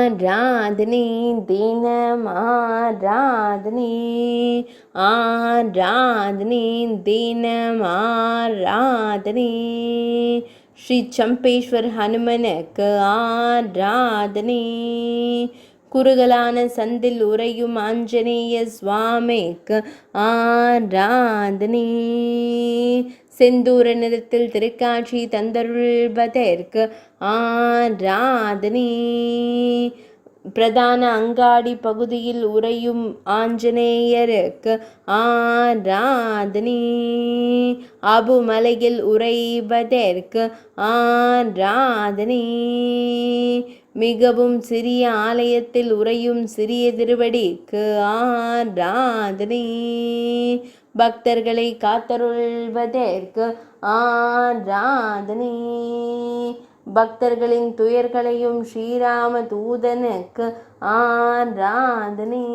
ஆராதனை தினம் ஆராதனை, ஆராதனை தினம் ஆராதனை. ஸ்ரீ சம்பேஸ்வர் ஹனுமனுக்கு ஆராதனை. குறுகலான சந்தில் உறையும் ஆஞ்சநேய சுவாமிக்கு ஆராதனை. செந்தூர நிறத்தில் திருக்காட்சி தந்தருள்வதற்கு ஆராதனை. பிரதான அங்காடி பகுதியில் உறையும் ஆஞ்சநேயருக்கு ஆராதனை. அபுமலையில் உறைவதற்கு ஆராதனை. மிகவும் சிறிய ஆலயத்தில் உறையும் சிறிய திருவடிக்கு ஆராதனை. பக்தர்களை காத்தருள்வதற்கு ஆராதனை. பக்தர்களின் துயர்களையும் ஸ்ரீராம தூதனுக்கு ஆராதனை.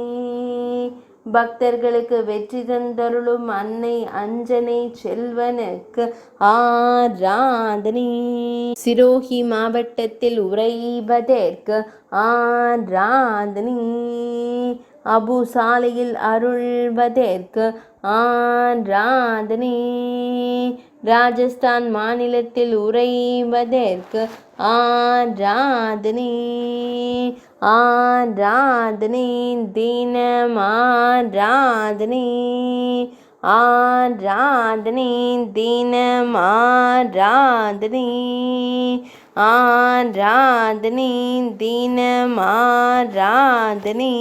பக்தர்களுக்கு வெற்றி தந்தருளும் அன்னை அஞ்சனை செல்வனுக்கு ஆராதனை. சிரோஹி மாவட்டத்தில் உறைவதற்கு ஆராதனை. அபு சாலையில் அருள்வதற்கு ஆராதனை. ராஜஸ்தான் மாநிலத்தில் உறைவதற்கு ஆராதனை. ஆராதனை தினம் ஆராதனை, ஆராதனை தினம் ஆராதனை, ஆராதனை தினம் ஆராதனை.